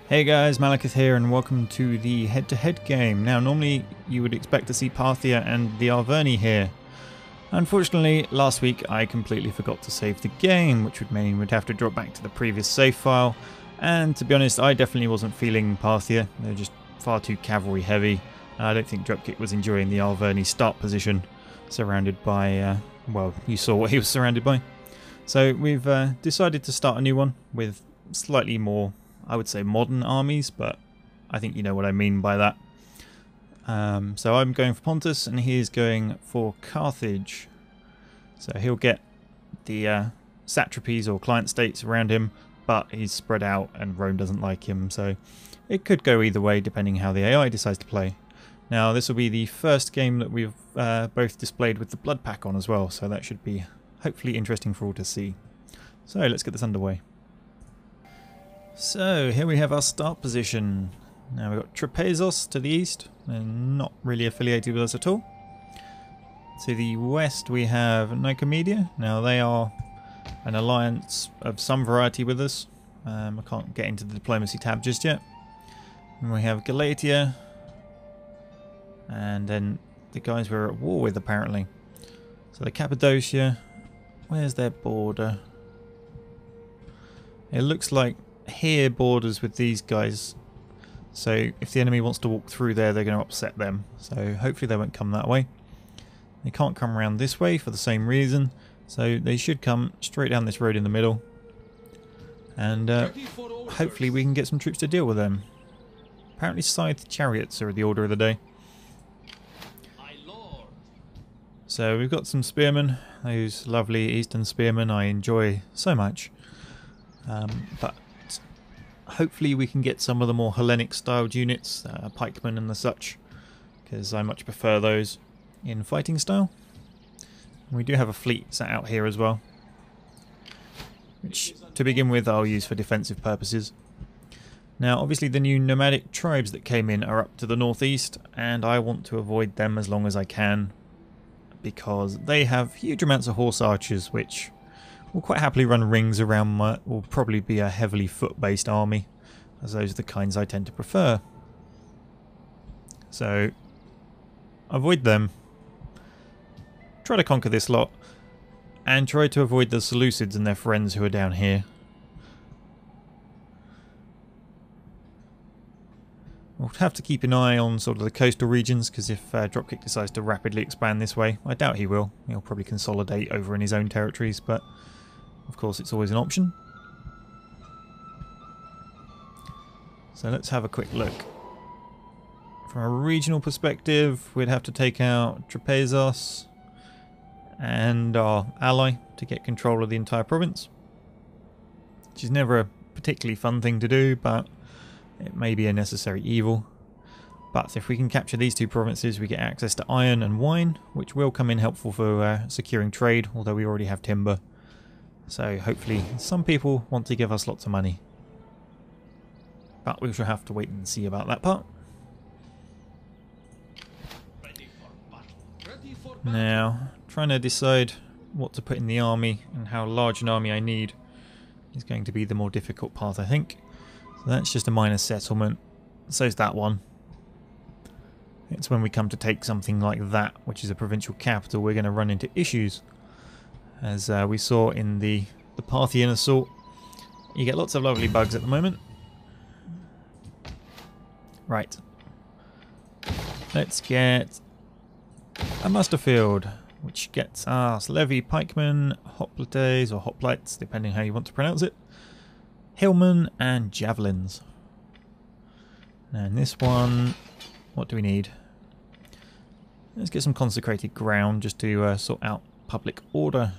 Hey guys, Malakith here and welcome to the head-to-head game. Now normally you would expect to see Parthia and the Arverni here. Unfortunately, last week I completely forgot to save the game, which would mean we'd have to drop back to the previous save file. And to be honest, I definitely wasn't feeling Parthia. They're just far too cavalry heavy. I don't think Dropkick was enjoying the Arverni start position, surrounded by, well, you saw what he was surrounded by. So we've decided to start a new one with slightly more, I would say, modern armies, but I think you know what I mean by that. So I'm going for Pontus and he's going for Carthage. So he'll get the satrapies or client states around him, but he's spread out and Rome doesn't like him, so it could go either way depending how the AI decides to play. Now this will be the first game that we've both displayed with the blood pack on as well, so that should be hopefully interesting for all to see. So let's get this underway. So here we have our start position. Now we've got Trapezos to the east, they're not really affiliated with us at all. To the west we have Nicomedia. Now they are an alliance of some variety with us. I can't get into the diplomacy tab just yet. And we have Galatia, and then the guys we're at war with apparently. So the Cappadocia, where's their border? It looks like here borders with these guys, so if the enemy wants to walk through there they're going to upset them, so hopefully they won't come that way. They can't come around this way for the same reason, so they should come straight down this road in the middle, and hopefully we can get some troops to deal with them. Apparently scythe chariots are the order of the day. So we've got some spearmen, those lovely eastern spearmen I enjoy so much, but hopefully we can get some of the more Hellenic styled units, pikemen and the such, because I much prefer those in fighting style. And we do have a fleet sat out here as well, which to begin with I'll use for defensive purposes. Now obviously the new nomadic tribes that came in are up to the northeast, and I want to avoid them as long as I can, because they have huge amounts of horse archers which will quite happily run rings around what will probably be a heavily foot-based army, as those are the kinds I tend to prefer. So, avoid them. Try to conquer this lot, and try to avoid the Seleucids and their friends who are down here. We'll have to keep an eye on sort of the coastal regions, because if Dropkick decides to rapidly expand this way, I doubt he will. He'll probably consolidate over in his own territories, but of course it's always an option. So let's have a quick look. From a regional perspective, we'd have to take out Trapezos and our ally to get control of the entire province, which is never a particularly fun thing to do, but it may be a necessary evil. But if we can capture these two provinces, we get access to iron and wine, which will come in helpful for securing trade, although we already have timber. So hopefully some people want to give us lots of money. But we shall have to wait and see about that part. Now, trying to decide what to put in the army and how large an army I need is going to be the more difficult part, I think. So that's just a minor settlement. So's that one. It's when we come to take something like that, which is a provincial capital, we're going to run into issues. As we saw in the Parthian assault, you get lots of lovely bugs at the moment. Right. Let's get a muster field, which gets us levy pikemen, hoplites or hoplites, depending how you want to pronounce it, hillmen and javelins. And this one, what do we need? Let's get some consecrated ground just to sort out public order.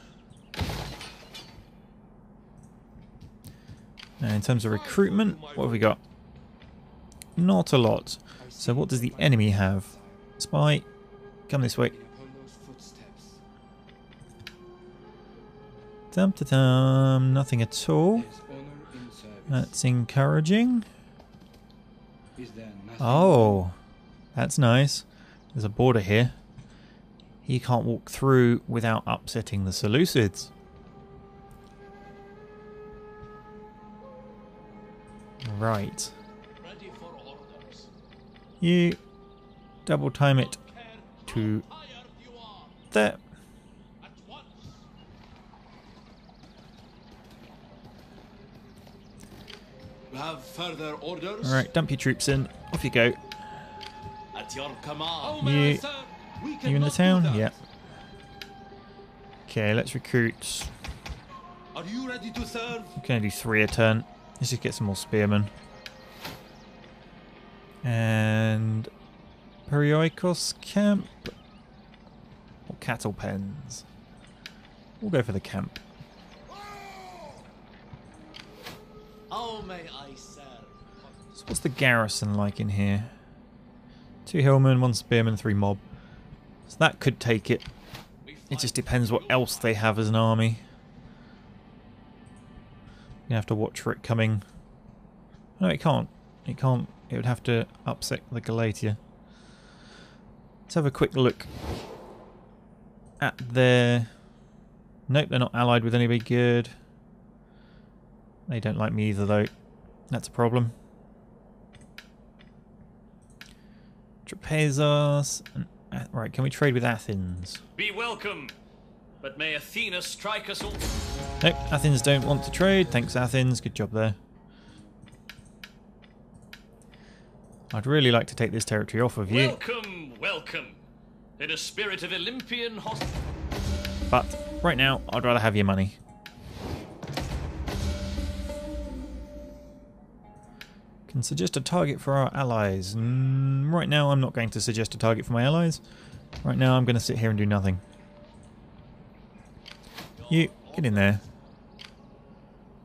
Now in terms of recruitment, what have we got? Not a lot. So what does the enemy have? Spy, come this way. Dum-ta-dum, nothing at all. That's encouraging. Oh, that's nice. There's a border here. He can't walk through without upsetting the Seleucids. Right. You double time it to there. Have further orders? Alright, dump your troops in. Off you go. At your command. You in the town? Yeah. Okay, let's recruit. Are you ready to serve? I'm going to do 3 a turn. Let's just get some more spearmen. And Perioikos camp or cattle pens. We'll go for the camp. How may I serve? So what's the garrison like in here? 2 hillmen, 1 spearman, 3 mob. So that could take it. It just depends what else they have as an army. You have to watch for it coming. No, it can't. It can't. It would have to upset the Galatia. Let's have a quick look at their... Nope, they're not allied with anybody good. They don't like me either, though. That's a problem. Trapezos. Right, can we trade with Athens? Be welcome, but may Athena strike us all. Nope, Athens don't want to trade. Thanks, Athens. Good job there. I'd really like to take this territory off of you. Welcome, welcome. In a spirit of Olympian hospitality. But right now, I'd rather have your money. Can suggest a target for our allies. Right now, I'm not going to suggest a target for my allies. Right now, I'm going to sit here and do nothing. You, get in there.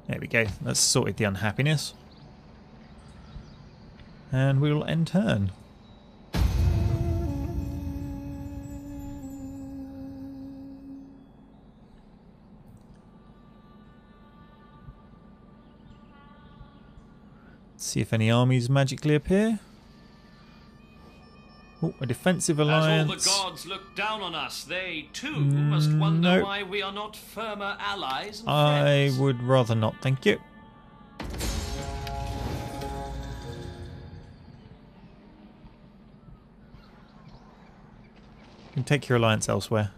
There we go. That's sorted the unhappiness. And we will end turn. See if any armies magically appear. Oh, a defensive alliance. As all the gods look down on us, they too must wonder why we are not firmer allies and I friends. would rather not, thank you. You can take your alliance elsewhere.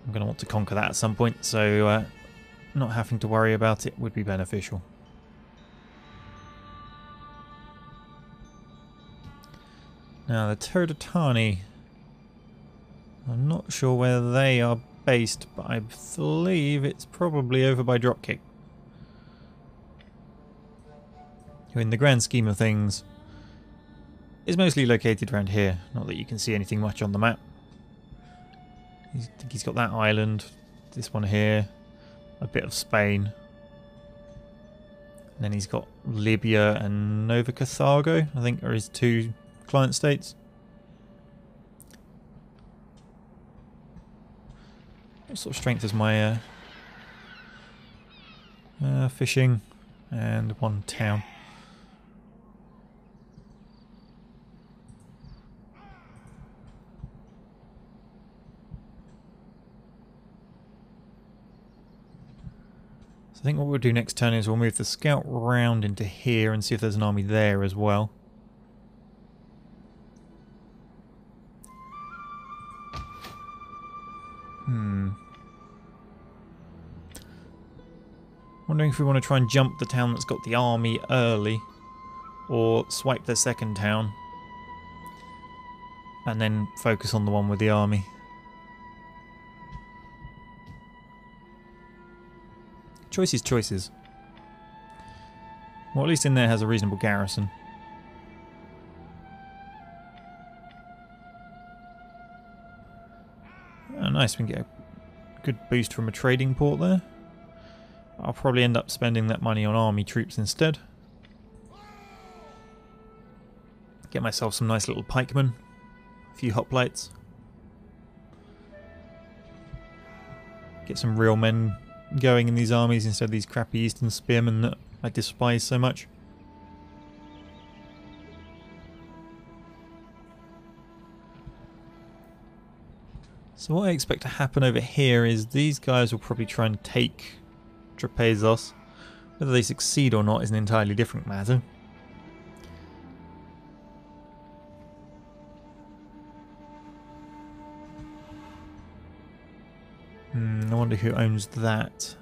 I'm going to want to conquer that at some point, so not having to worry about it would be beneficial. Now the Turdetani, I'm not sure where they are based, but I believe it's probably over by Dropkick. Who in the grand scheme of things is mostly located around here. Not that you can see anything much on the map. I think he's got that island, this one here, a bit of Spain. And then he's got Libya and Nova Carthago, I think are his 2 client states. What sort of strength is my fishing? And 1 town. So I think what we'll do next turn is we'll move the scout round into here and see if there's an army there as well. Wondering if we want to try and jump the town that's got the army early, or swipe their second town and then focus on the one with the army. Choices, choices. Well, at least in there has a reasonable garrison. Oh, nice, we can get a good boost from a trading port there. I'll probably end up spending that money on army troops instead. Get myself some nice little pikemen, a few hoplites. Get some real men going in these armies instead of these crappy eastern spearmen that I despise so much. So what I expect to happen over here is these guys will probably try and take Trapezos. Whether they succeed or not is an entirely different matter. I wonder who owns that.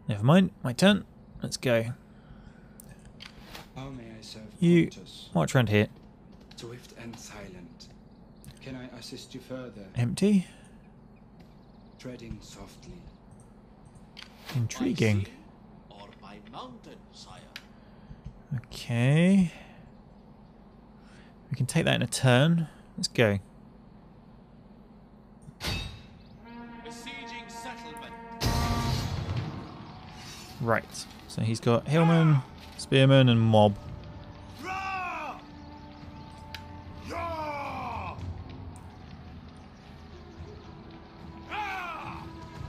Never mind, my turn. Let's go. How may I serve You Pontus? march around here. Swift and silent. Can I assist you further? Empty. Treading softly. Intriguing. By sea or by mountain, sire? Okay. We can take that in a turn. Let's go. Besieging settlement. Right. So he's got Hillman, Spearman, and Mob.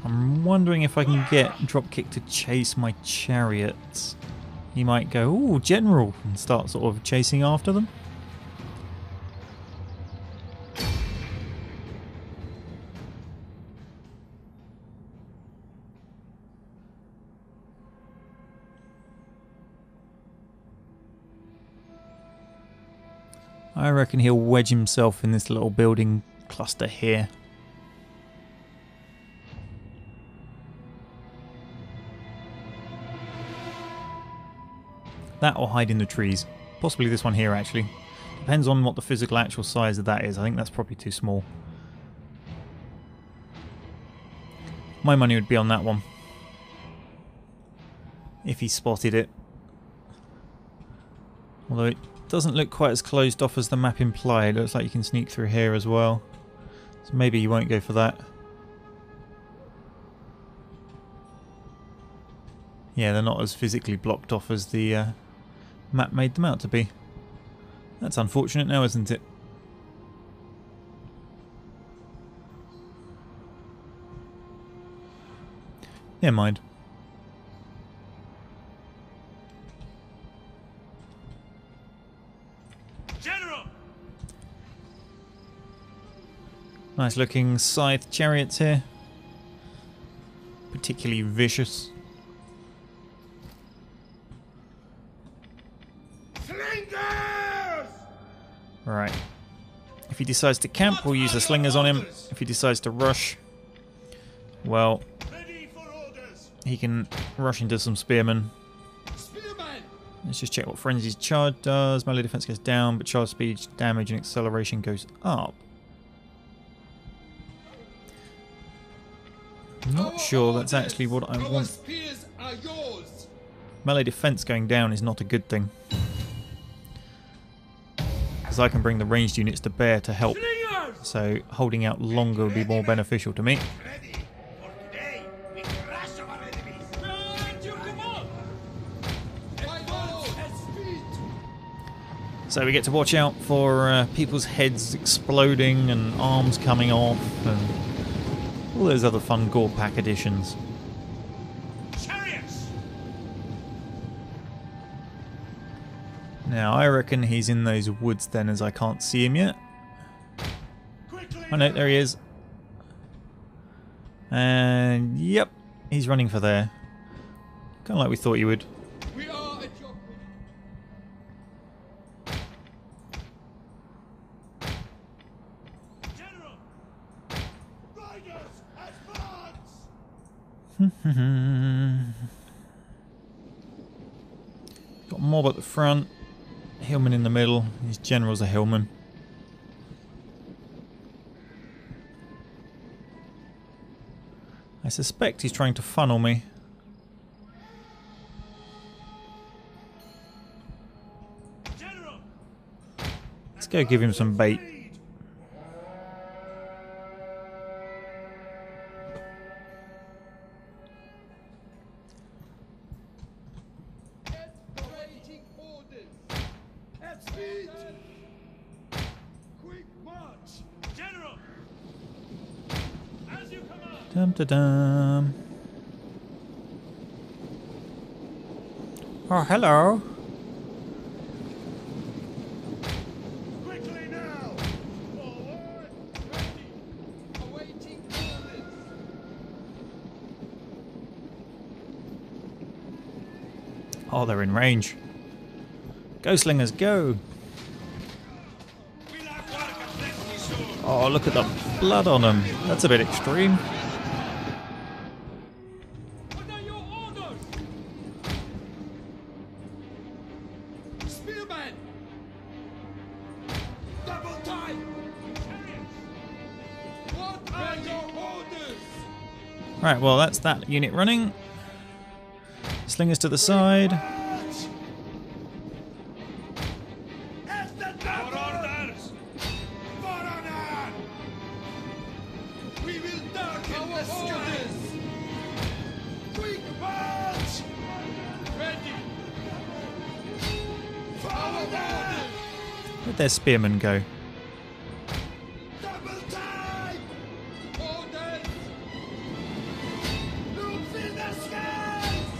I'm wondering if I can get Dropkick to chase my chariots. He might go, ooh, General, and start sort of chasing after them. I reckon he'll wedge himself in this little building cluster here. That or hide in the trees. Possibly this one here, actually. Depends on what the physical actual size of that is. I think that's probably too small. My money would be on that one. If he spotted it. Although it doesn't look quite as closed off as the map implied. Looks like you can sneak through here as well. So maybe you won't go for that. Yeah, they're not as physically blocked off as the map made them out to be. That's unfortunate now, isn't it? Never mind. General! Nice looking scythe chariots here. Particularly vicious. Right. If he decides to camp, we'll use the slingers on him. If he decides to rush, well, he can rush into some spearmen. Let's just check what Frenzy's charge does. Melee defense goes down, but charge speed, damage, and acceleration goes up. I'm not sure that's actually what I want. Melee defense going down is not a good thing. Because I can bring the ranged units to bear to help. So holding out longer would be more beneficial to me. So we get to watch out for people's heads exploding and arms coming off and all those other fun gore pack additions. Chariots! Now I reckon he's in those woods then, as I can't see him yet. Oh no, there he is. And yep, he's running for there. Kind of like we thought he would. We are at your General! Riders, advance! Got Mob at the front, Hillman in the middle. His general's a Hillman. I suspect he's trying to funnel me. General! Let's go give him some bait. awaiting orders. At speed. Quick march. General! As you command! Dum da dum. Oh, hello. Quickly now! Forward! Ready. Awaiting orders. Oh, they're in range. Go slingers, go. We'll have work at plenty soon! Oh, look at the blood on them. That's a bit extreme. What are your orders? Spearman! Double time! What are your orders? Right, well, that's that unit running. Slingers to the side. Our orders! For honor! We will darken the skies! Quick march! Ready! For honor! Where'd their spearmen go? Double time! Orders! Loops in the skies!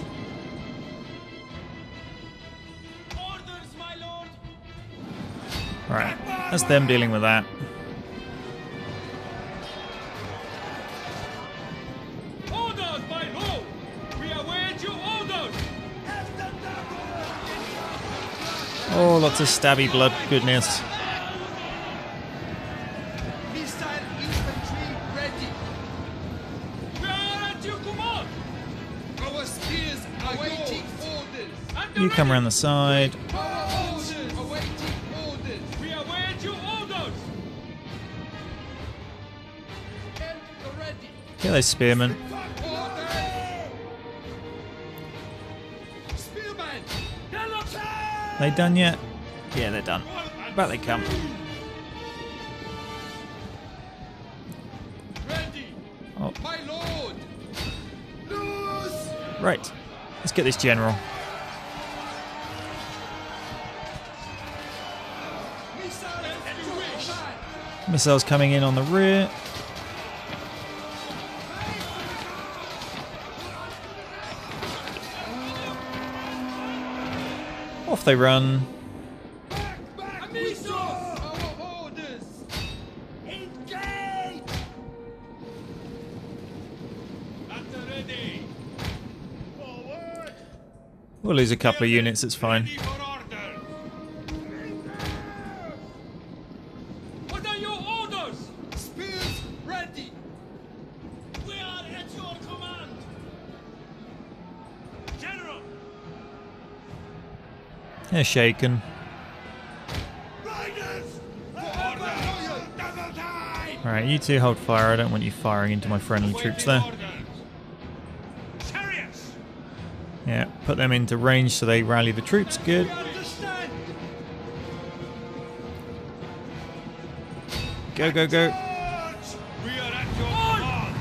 Orders, my lord! Right, that's them dealing with that. Orders, my lord! We await your orders! Oh, lots of stabby blood, goodness. Missile infantry ready! We are at your command! Our spears awaiting orders! You come around the side. Our orders! Awaiting orders! We await your orders! And ready! Get those spearmen. Orders! Spearman! They done yet? Yeah, they're done. Back they come. Ready! Oh, My lord! Loose! right. Let's get this general. Missile as you wish! Missiles coming in on the rear. Off they run. Amisos! Our orders! Engage! At the ready! Forward! We'll lose a couple of units, it's fine. Ready for order! What are your orders? Spears ready! We are at your command! General! They're shaken. Riders! Order! Double time! Alright, you two hold fire. I don't want you firing into my friendly troops there. Chariots! Yeah, put them into range so they rally the troops. Good. We understand! Go, go, go. March! We are at your command!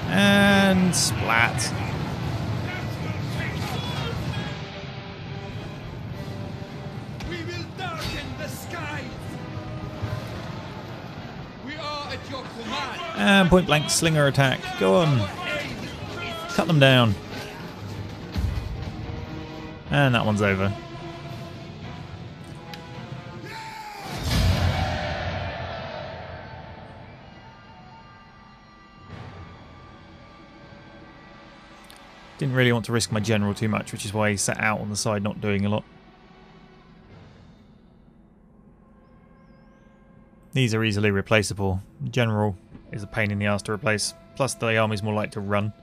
And splat. We will darken the skies! We are at your command! And point blank slinger attack. Go on. Cut them down. And that one's over. Didn't really want to risk my general too much, which is why he sat out on the side not doing a lot. These are easily replaceable. General is a pain in the ass to replace. Plus the army's more like to run.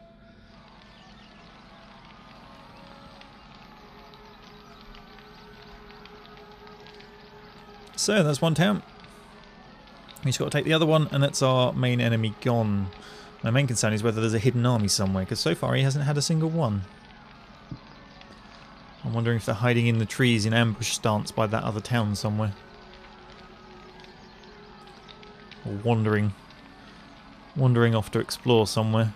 So that's one town. We just got to take the other one, and that's our main enemy gone. My main concern is whether there's a hidden army somewhere, because so far he hasn't had a single one. I'm wondering if they're hiding in the trees in ambush stance by that other town somewhere. Or wandering off to explore somewhere.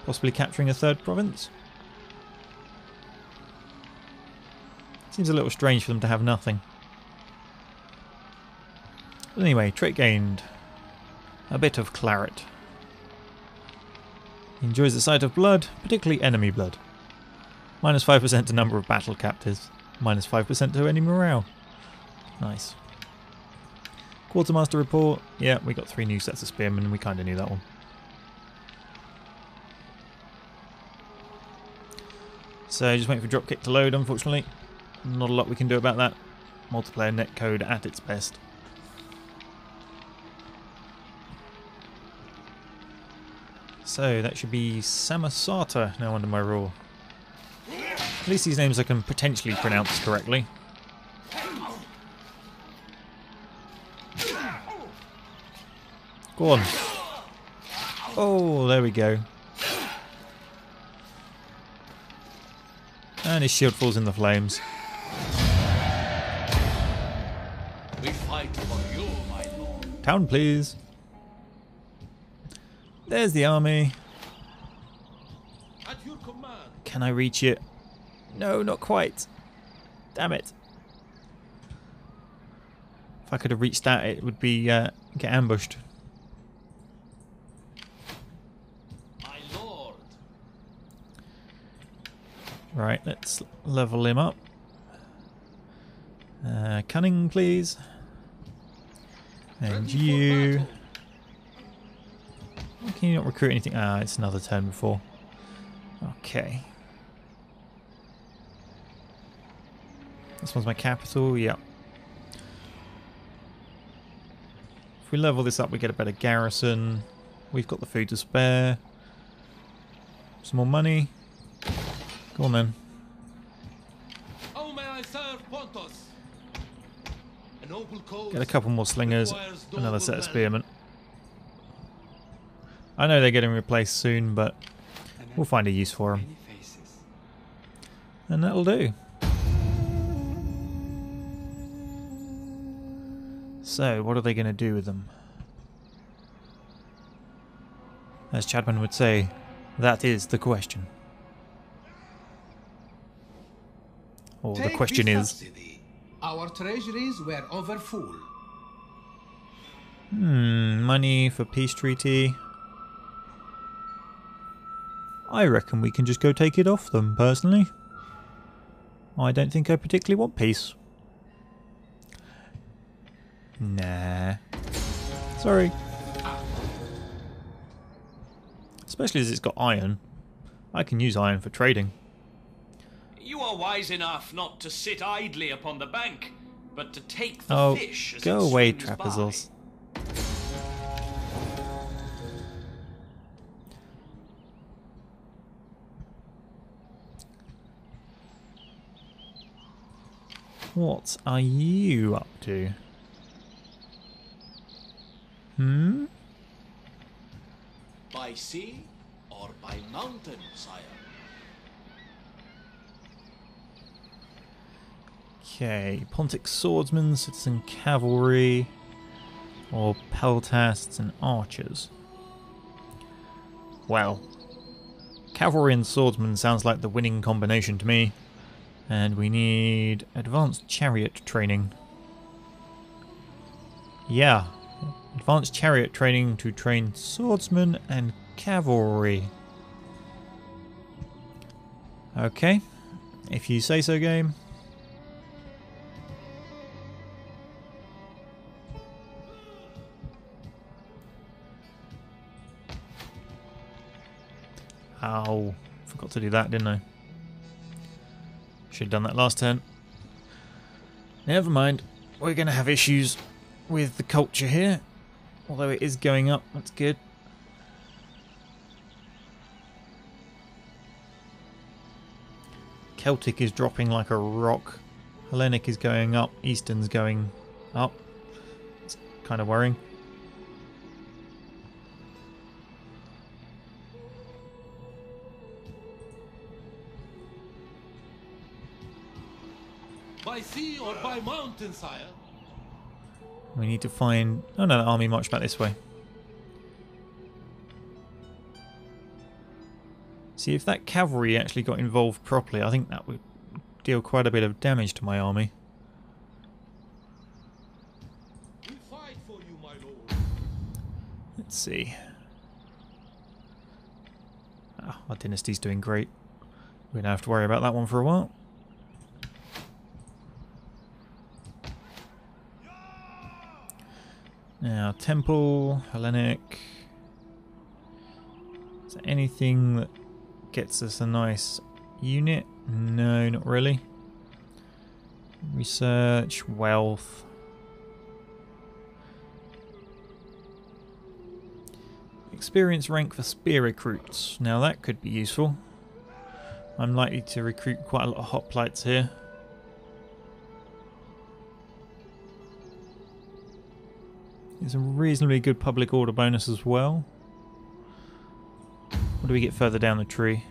Possibly capturing a third province. Seems a little strange for them to have nothing. But anyway, trait gained. A bit of claret. He enjoys the sight of blood, particularly enemy blood. Minus 5% to number of battle captives. Minus 5% to any morale. Nice. Quartermaster report. Yeah, we got 3 new sets of spearmen. We kind of knew that one. So just waiting for dropkick to load, unfortunately. Not a lot we can do about that. multiplayer netcode at its best. So that should be Samosata now under my rule. At least these names I can potentially pronounce correctly. Go on. Oh, there we go. And his shield falls in the flames. We fight for you, my lord. Town, please. There's the army. At your command. Can I reach it? No, not quite. Damn it. If I could have reached that, it would be get ambushed. My lord. Right, let's level him up. Cunning, please. And you. Why can you not recruit anything? Ah, it's another turn before. Okay. This one's my capital, yeah. If we level this up, we get a better garrison. We've got the food to spare. Some more money. Go on then. How may I serve Pontus? A noble cause Get a couple more slingers, requires another set of noble men. spearmen. I know they're getting replaced soon, but we'll find a use for them. Many faces. And that'll do. So, what are they going to do with them? As Chapman would say, that is the question. Or the Take question this is... subsidy. Our treasuries were overfull. Money for peace treaty. I reckon we can just go take it off them, personally. I don't think I particularly want peace. Nah. Sorry. Especially as it's got iron. I can use iron for trading. You are wise enough not to sit idly upon the bank, but to take the Oh, fish as go it away, swims by. Trapezoles. What are you up to? By sea or by mountain, sire? Okay, Pontic swordsmen, citizen cavalry, or peltasts and archers. Well, cavalry and swordsmen sounds like the winning combination to me. And we need advanced chariot training. Yeah, advanced chariot training to train swordsmen and cavalry. Okay, if you say so, game. Ow, forgot to do that, didn't I? Should have done that last turn. Never mind. We're going to have issues with the culture here. Although it is going up. That's good. Celtic is dropping like a rock. Hellenic is going up. Eastern's going up. It's kind of worrying. By sea or by mountain, sire? We need to find... Oh no, the army marched back this way. See, if that cavalry actually got involved properly, I think that would deal quite a bit of damage to my army. We fight for you, my lord. Let's see. Our dynasty's doing great. We don't have to worry about that one for a while. Now, Temple, Hellenic. Is there anything that gets us a nice unit? No, not really. Research, wealth. Experience rank for spear recruits. Now that could be useful. I'm likely to recruit quite a lot of hoplites here. There's a reasonably good public order bonus as well. What do we get further down the tree?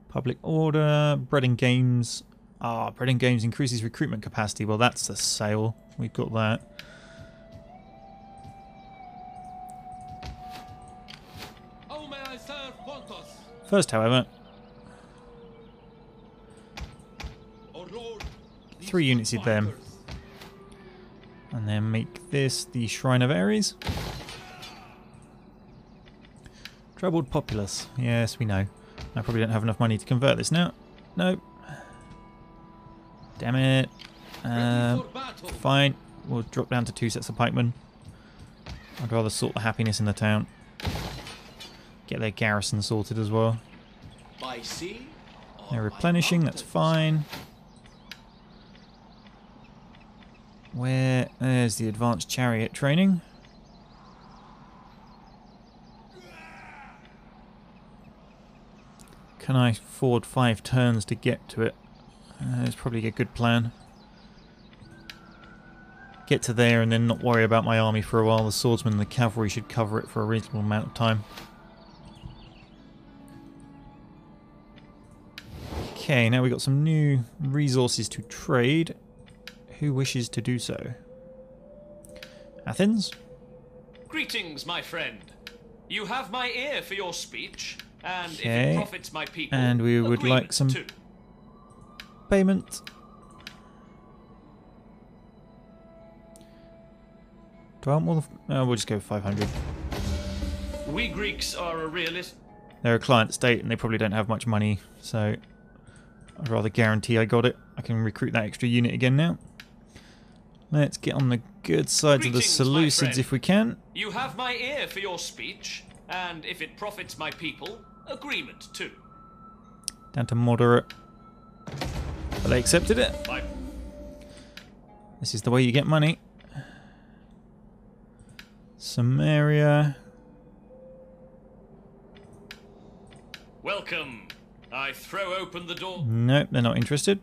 Public order, bread and games. Ah, bread and games increases recruitment capacity. Well, that's a sale. We've got that. How may I serve Pontus? First, however, Our Lord, these 3 units of them. fighters. And then make this the Shrine of Ares. Troubled populace. Yes, we know. I probably don't have enough money to convert this now. Nope. Damn it. Ready for battle. Fine. We'll drop down to 2 sets of pikemen. I'd rather sort the happiness in the town. Get their garrison sorted as well. By sea? or They're by replenishing, that's mountains? fine. There's the advanced chariot training. Can I afford 5 turns to get to it? It's probably a good plan. Get to there and then not worry about my army for a while. The swordsmen and the cavalry should cover it for a reasonable amount of time. Okay, now we've got some new resources to trade. Who wishes to do so? Athens? Greetings, my friend. You have my ear for your speech, and if Okay. it profits my people, And we would agreement like some too. payment. Do I want more than... we'll just go 500. We Greeks are a realist. They're a client state and they probably don't have much money, so I'd rather guarantee I got it. I can recruit that extra unit again now. Let's get on the good sides of the Greetings, my Seleucids friend. if we can. You have my ear for your speech, and if it profits my people, agreement too. Down to moderate. But they accepted it. My This is the way you get money. Samaria. welcome. I throw open the door. Nope, they're not interested.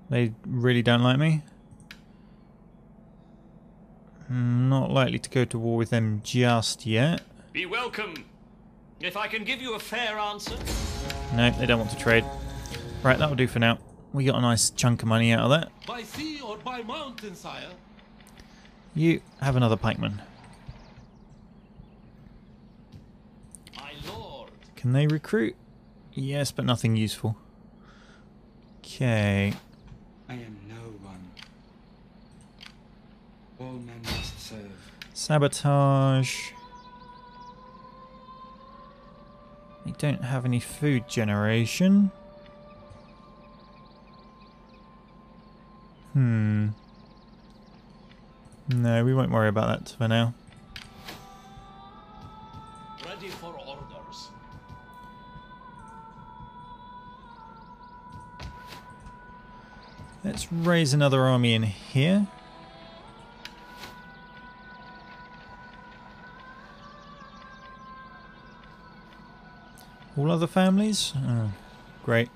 They really don't like me. Not likely to go to war with them just yet. Be welcome. If I can give you a fair answer. Nope, they don't want to trade. Right, that'll do for now. We got a nice chunk of money out of that. By sea or by mountain, sire? You have another pikeman. My lord. Can they recruit? Yes, but nothing useful. Okay. I am no one. All men must serve. Sabotage. They don't have any food generation. No, we won't worry about that for now. Ready for orders. Let's raise another army in here. All other families? Oh, great.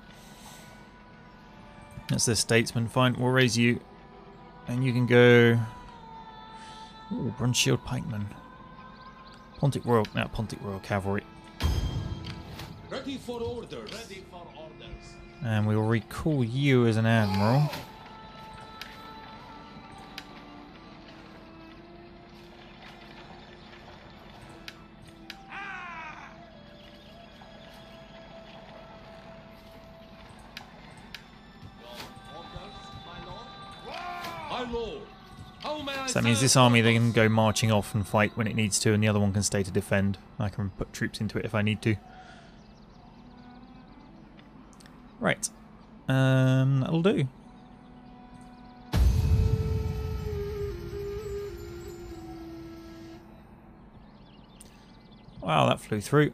That's the statesman. Fine, we'll raise you. And you can go... Ooh, Bronze Shield Pikeman. Pontic Royal Cavalry. Ready for orders. Ready for orders. And we'll recall you as an admiral. My lord. How may I So that means serve this army they Pontus? can go marching off and fight when it needs to, and the other one can stay to defend. I can put troops into it if I need to. Right. That'll do. Wow, that flew through.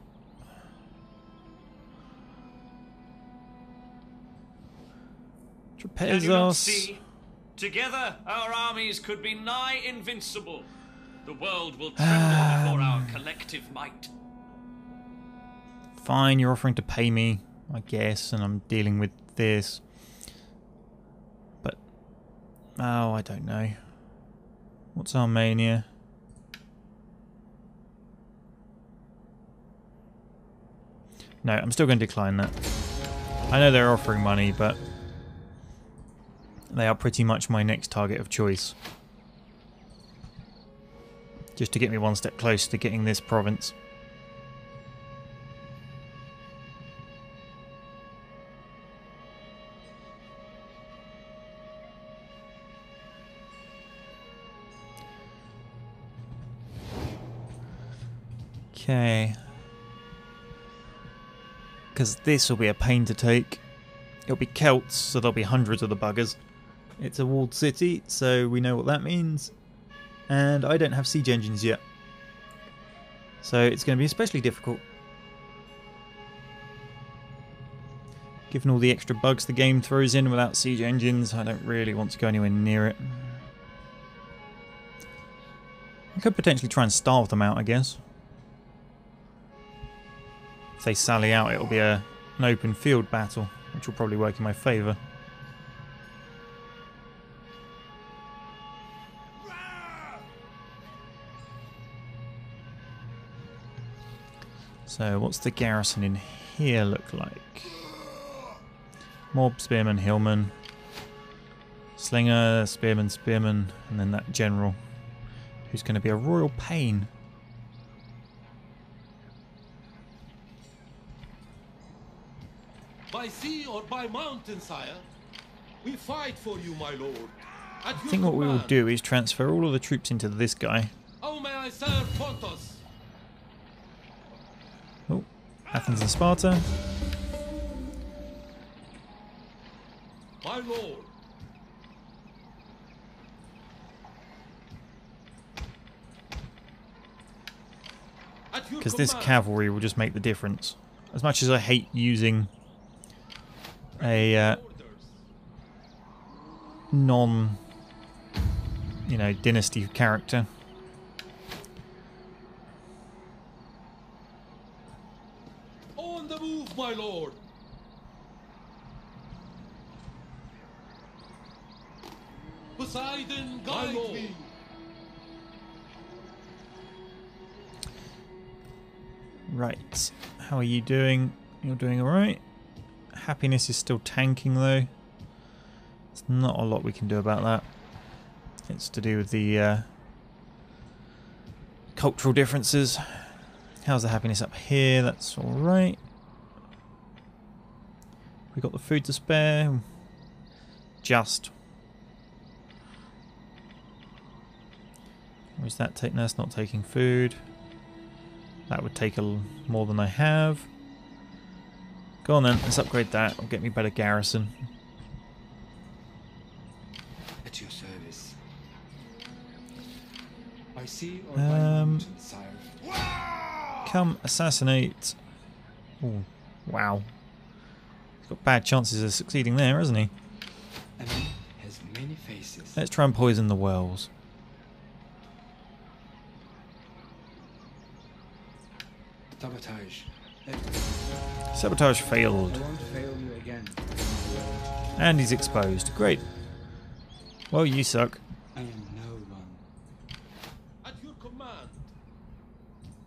Can you not Trapezos. see? Together, our armies could be nigh invincible. The world will tremble before our collective might. Fine, you're offering to pay me, I guess, and I'm dealing with this. But, oh, I don't know. What's Armenia? No, I'm still going to decline that. I know they're offering money, but they are pretty much my next target of choice. Just to get me one step closer to getting this province. Okay. Because this will be a pain to take. It'll be Celts, so there'll be hundreds of the buggers. It's a walled city, so we know what that means. And I don't have siege engines yet. So it's going to be especially difficult. Given all the extra bugs the game throws in without siege engines, I don't really want to go anywhere near it. I could potentially try and starve them out, I guess. If they sally out, it'll be an open field battle, which will probably work in my favour. So, what's the garrison in here look like? Mob, spearman, hillman, slinger, spearman, spearman, and then that general, who's going to be a royal pain. By sea or by mountain, sire, we fight for you, my lord. I think what we will do is transfer all of the troops into this guy. How may I serve Pontus? Oh, Athens and Sparta. My lord. Because this cavalry will just make the difference. As much as I hate using a dynasty character. On the move, my lord. Poseidon, guide me. Right, how are you doing? You're doing alright. Happiness is still tanking though. There's not a lot we can do about that. It's to do with the cultural differences. How's the happiness up here? That's alright. We got the food to spare. Just. Where's that take? No, it's not taking food. That would take more than I have. Go on then, let's upgrade that. It'll get me better garrison. At your service. By sea or by mountain, sire. Come assassinate. Oh, wow. He's got bad chances of succeeding there, hasn't he? Enemy has many faces. Let's try and poison the wells. Sabotage. Sabotage failed. I won't fail you again. And he's exposed. Great. Well, you suck. I am no one. At your command.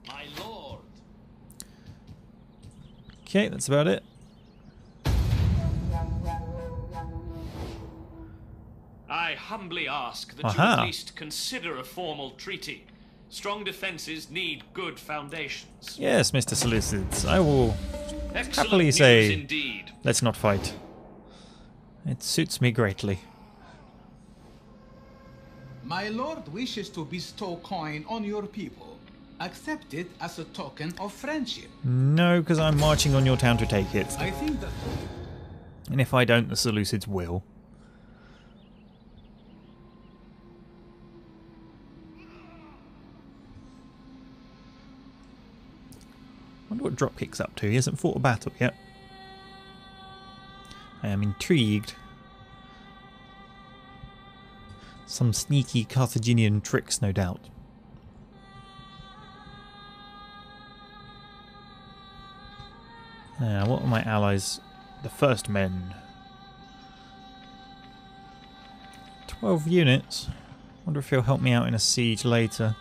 My lord. Okay, that's about it. I humbly ask that you at least consider a formal treaty. Strong defences need good foundations. Yes, Mr. Solicits. I will Excellent happily news say, indeed. let's not fight. It suits me greatly. My lord wishes to bestow coin on your people. Accept it as a token of friendship. No, because I'm marching on your town to take it. I think that... And if I don't, the Seleucids will. wonder what Dropkick's up to. He hasn't fought a battle yet. I am intrigued. Some sneaky Carthaginian tricks, no doubt. Now, what are my allies? The first men. 12 units. Wonder if he'll help me out in a siege later.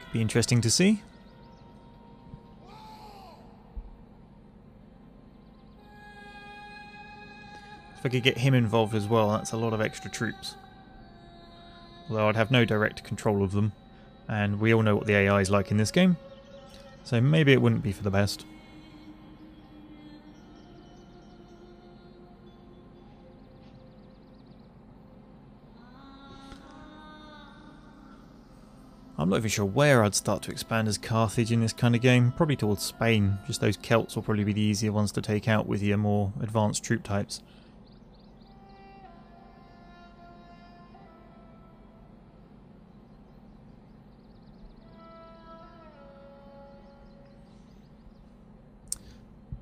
Could be interesting to see. If I could get him involved as well, that's a lot of extra troops. Although I'd have no direct control of them. And we all know what the AI is like in this game. So maybe it wouldn't be for the best. I'm not even sure where I'd start to expand as Carthage in this kind of game. Probably towards Spain. Just those Celts will probably be the easier ones to take out with your more advanced troop types.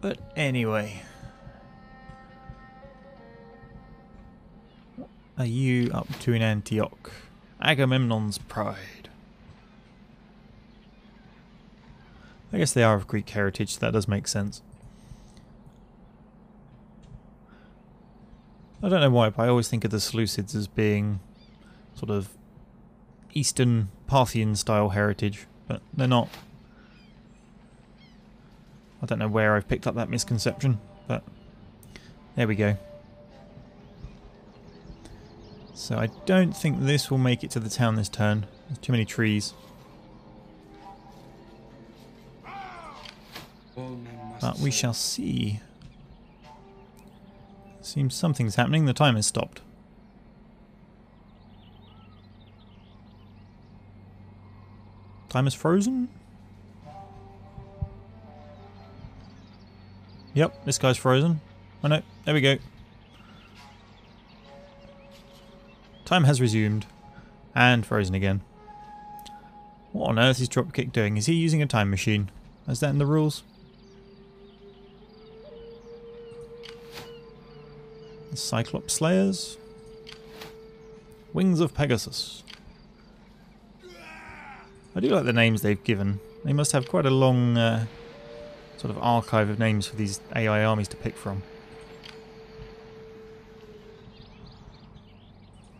But anyway, what are you up to in Antioch? Agamemnon's pride. I guess they are of Greek heritage, so that does make sense. I don't know why, but I always think of the Seleucids as being sort of Eastern Parthian style heritage, but they're not. I don't know where I've picked up that misconception, but there we go. So I don't think this will make it to the town this turn. There's too many trees. But we shall see. Seems something's happening. The time has stopped. Time is frozen? Yep, this guy's frozen. Oh no, there we go. Time has resumed. And frozen again. What on earth is Dropkick doing? Is he using a time machine? Is that in the rules? The Cyclops Slayers. Wings of Pegasus. I do like the names they've given. They must have quite a long sort of archive of names for these AI armies to pick from.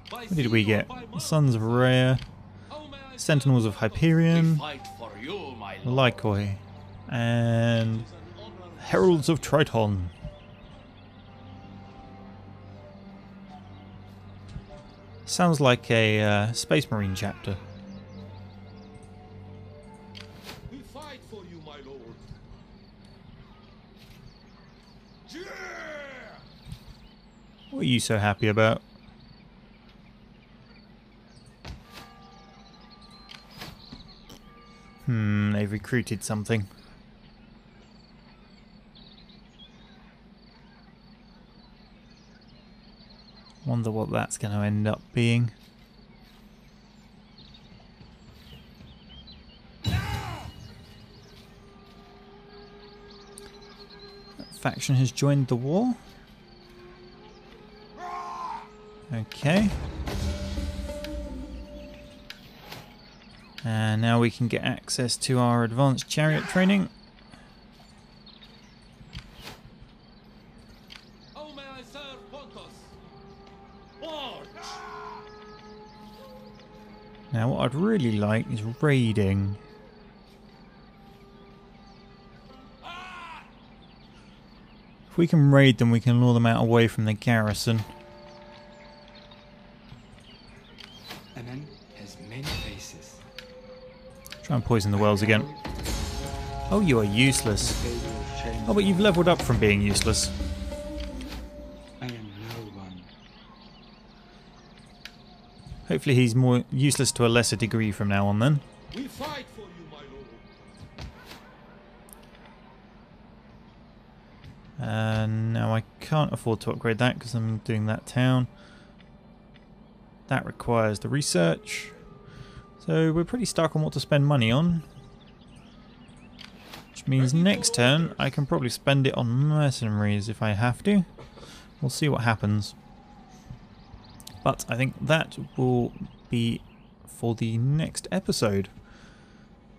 What did we get? The Sons of Rhea, Sentinels of Hyperion, Lycoi, and Heralds of Triton. Sounds like a Space Marine chapter. We fight for you, my lord. Yeah! What are you so happy about? They've recruited something. Wonder what that's going to end up being. That faction has joined the war. Okay. And now we can get access to our advanced chariot training. How may I serve Pontus? March! Now what I'd really like is raiding. If we can raid them, we can lure them out away from the garrison. Amen has many faces. Try and poison the wells again. Oh, you are useless. Oh, but you've leveled up from being useless. I am no one. Hopefully he's more useless to a lesser degree from now on then. We fight for you, my lord. And now I can't afford to upgrade that because I'm doing that town. That requires the research. So So we're pretty stuck on what to spend money on. Which means next turn I can probably spend it on mercenaries if I have to. We'll see what happens. But I think that will be for the next episode.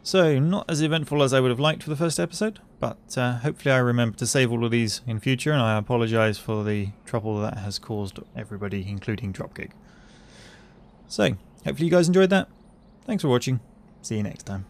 So, not as eventful as I would have liked for the first episode, but hopefully I remember to save all of these in future, and I apologise for the trouble that has caused everybody, including Dropkick. So, hopefully you guys enjoyed that. Thanks for watching. See you next time.